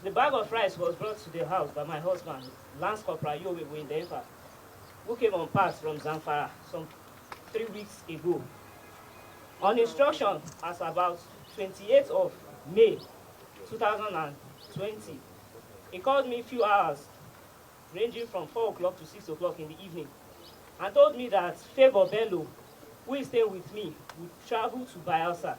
The bag of rice was brought to the house by my husband, Lance Corporal Yowe Wendefa, who came on pass from Zamfara some 3 weeks ago. On instruction, as about 28th of May 2020, he called me a few hours, ranging from 4 o'clock to 6 o'clock in the evening, and told me that Favor Bello, who is staying with me, would travel to Bayelsa.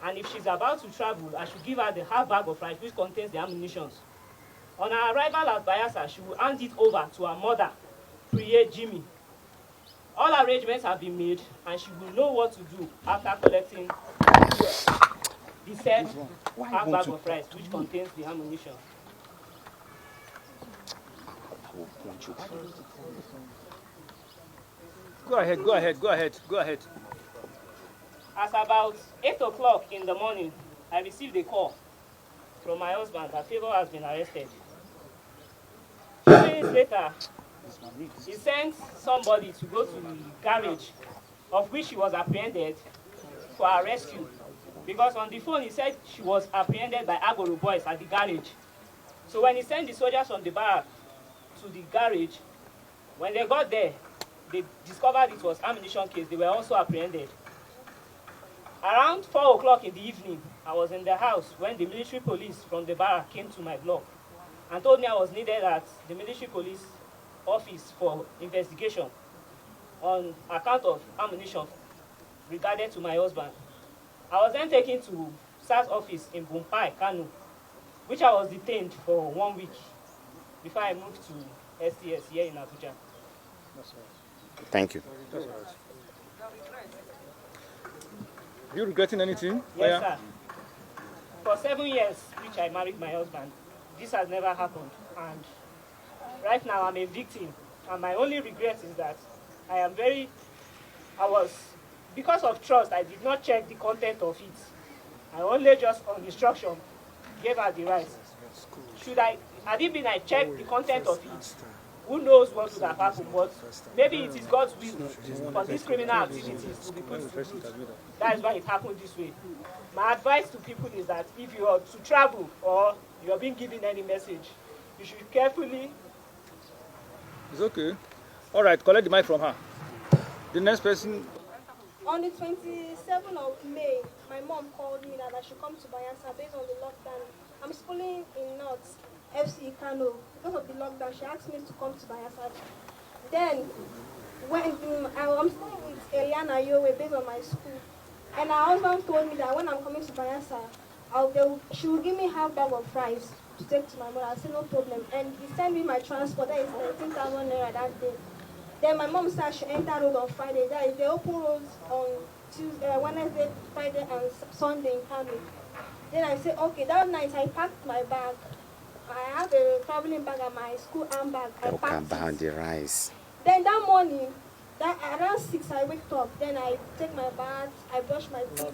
And if she's about to travel, I should give her the half bag of rice which contains the ammunition. On her arrival at Bayelsa, she will hand it over to her mother, Priye Jimmy. All arrangements have been made, and she will know what to do after collecting the said half bag of rice which contains the ammunition. Go ahead. As about 8 o'clock in the morning, I received a call from my husband that Favor has been arrested. 2 minutes later, he sent somebody to go to the garage, of which she was apprehended for her rescue. Because on the phone, he said she was apprehended by Agoro boys at the garage. So when he sent the soldiers from the barrack to the garage, when they got there, they discovered it was ammunition case. They were also apprehended. Around 4 o'clock in the evening, I was in the house when the military police from the barrack came to my block and told me I was needed at the military police office for investigation on account of ammunition regarded to my husband. I was then taken to SARS office in Bumpai, Kano, which I was detained for 1 week before I moved to STS here in Abuja. Thank you. Are you regretting anything? Yes, sir. For 7 years, which I married my husband, this has never happened. And right now, I'm a victim. And my only regret is that because of trust, I did not check the content of it. I only just, on instruction, gave her the rights. Had it been I checked the content of it, who knows what would have happened, but maybe it is God's will for these criminal activities to be put to good. That is why it happened this way. My advice to people is that if you are to travel or you are being given any message, you should carefully... It's okay. All right, collect the mic from her. The next person... On the 27th of May, my mom called me that I should come to Bayelsa based on the lockdown. I'm schooling in North FC Kano. Because of the lockdown, she asked me to come to Bayelsa. Then, when I'm staying with Eliana Yowe based on my school, and her husband told me that when I'm coming to Bayelsa, she will give me half bag of rice to take to my mother. I said no problem. And he sent me my transport. That is 13,000 naira that day. Then my mom said she entered road on Friday. That is, they open roads on Tuesday, Wednesday, Friday, and Sunday in Kano. Then I said, okay, that night I packed my bag. I have a traveling bag and my school handbag. I packed it. The rice. Then that morning, around 6, I wake up. Then I take my bath, I brush my teeth.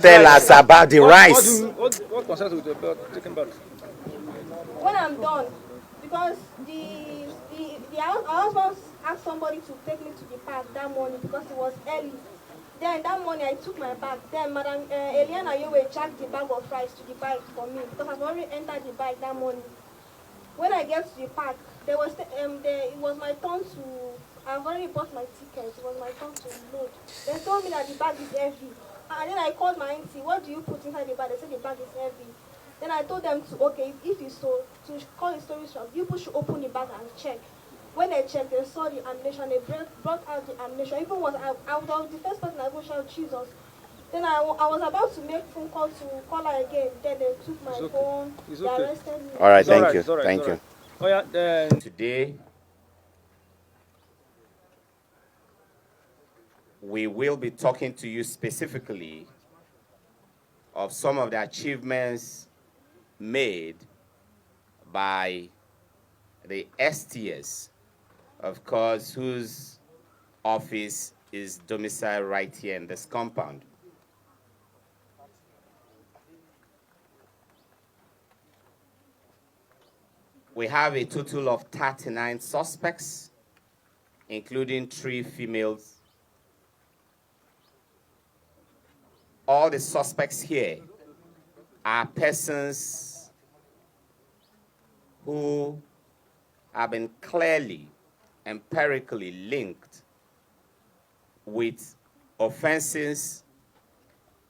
Tell us about the rice. What concerns with about taking bath? When I'm done, because our husband asked somebody to take me to the park that morning because it was early. Then that morning I took my bag. Then Madam Eliana Yowe jacked the bag of rice to the bike for me because I've already entered the bike that morning. When I get to the park, it was my turn to... I've already bought my ticket. It was my turn to load. They told me that the bag is heavy. And then I called my auntie, what do you put inside the bag? They said the bag is heavy. Then I told them if it's so, to call the storage shop, people should open the bag and check. When they checked, they saw the ammunition, they brought out the ammunition. Even I was the first person I go shout Jesus. Then I was about to make phone call to call her again. Then they took my phone, they arrested me. All right, thank you. Thank you. Oh yeah, then Today, we will be talking to you specifically of some of the achievements made by the STS, of course, whose office is domiciled right here in this compound. We have a total of 39 suspects, including 3 females. All the suspects here are persons who have been clearly, empirically linked with offenses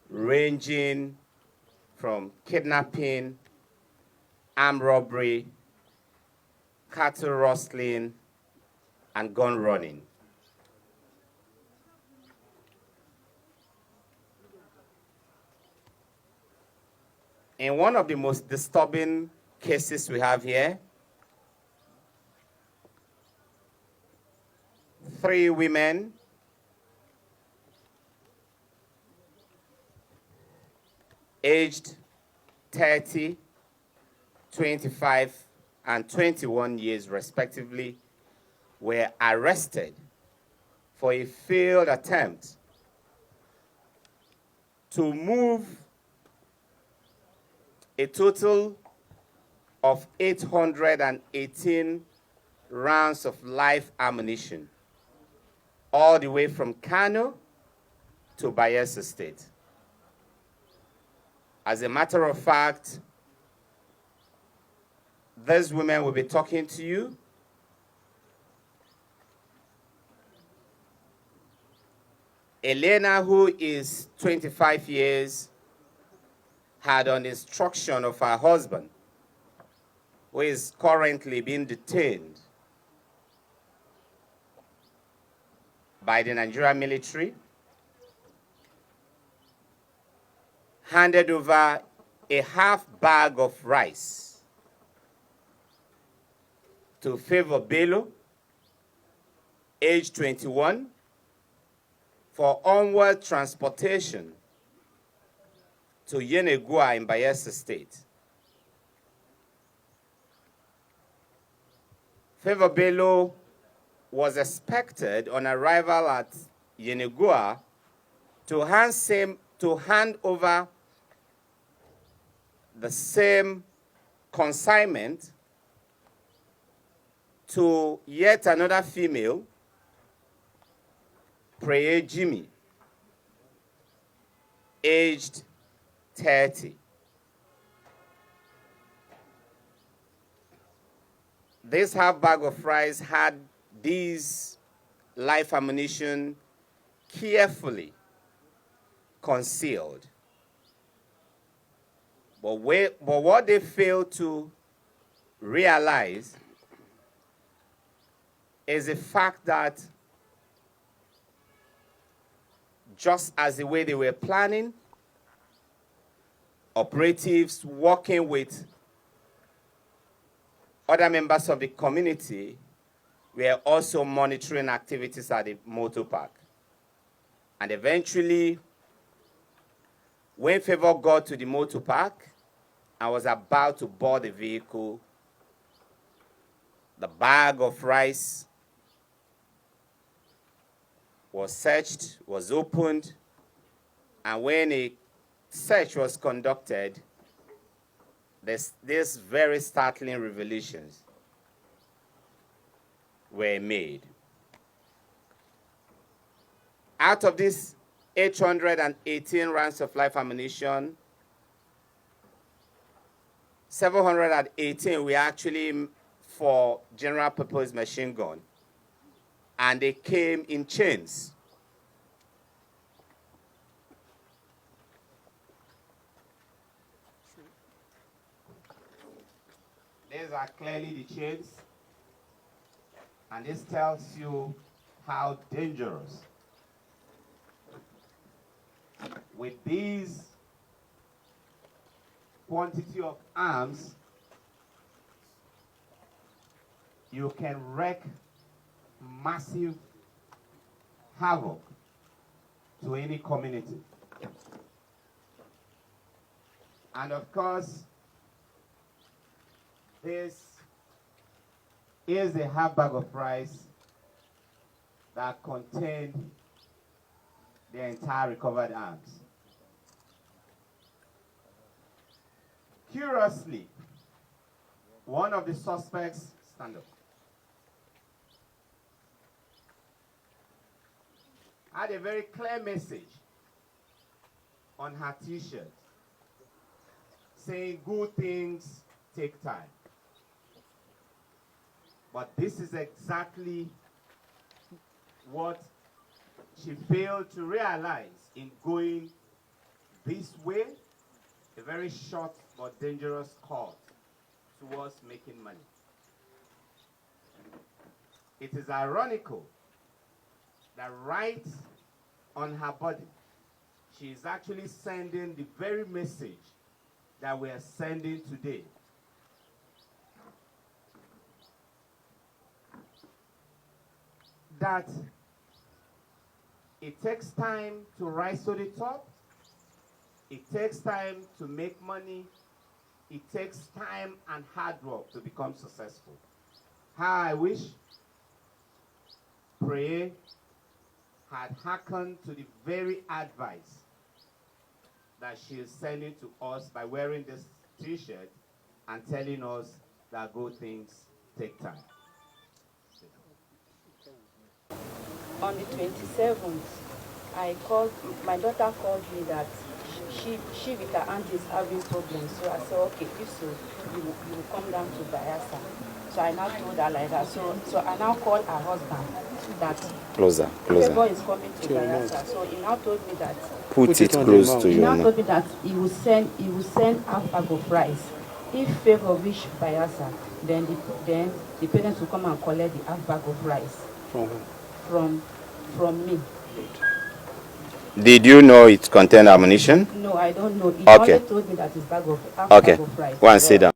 ranging from kidnapping, armed robbery, cattle rustling, and gun running. In one of the most disturbing cases we have here, 3 women aged 30, 25, and 21 years respectively were arrested for a failed attempt to move a total of 818 rounds of live ammunition all the way from Kano to Bayelsa State. As a matter of fact, these women will be talking to you. Elena, who is 25 years, had on instruction of her husband, who is currently being detained by the Nigerian military, handed over a half bag of rice to Favor Bello, age 21, for onward transportation to Yenegua in Bayelsa State. Favor Bello was expected on arrival at Yenegua to hand over the same consignment to yet another female, Prayer Jimmy, aged 30. This half bag of rice had these live ammunition carefully concealed. But what they failed to realize is the fact that just as the way they were planning, operatives working with other members of the community were also monitoring activities at the motor park. And eventually, when Favor got to the motor park and was about to board the vehicle, the bag of rice was searched, was opened, and when a search was conducted, these very startling revelations were made. Out of these 818 rounds of live ammunition, 718 were actually for general purpose machine gun, and they came in chains. These are clearly the chains, and this tells you how dangerous. With these quantity of arms, you can wreak massive havoc to any community. And of course, this is a half bag of rice that contained the entire recovered arms. Curiously, one of the suspects, stand up, had a very clear message on her t-shirt saying good things take time. But this is exactly what she failed to realize in going this way, a very short but dangerous course towards making money. It is ironical that right on her body, she is actually sending the very message that we are sending today. That it takes time to rise to the top. It takes time to make money. It takes time and hard work to become successful. How I wish Pray had hearkened to the very advice that she is sending to us by wearing this t-shirt and telling us that good things take time. On the 27th, my daughter called me that she with her aunt is having problems. So I said, okay, if so, you will come down to Bayelsa. So I now told her like that. So I now called her husband that Closer. Favor is coming to Bayelsa. So he now told me that Put it close to he you. now told me that he will send half bag of rice. If Favor reach Bayelsa, then the parents will come and collect the half bag of rice from me. Did you know it contained ammunition? No, I don't know. He Okay. only told me that it's half bag of rice. Go and sit down.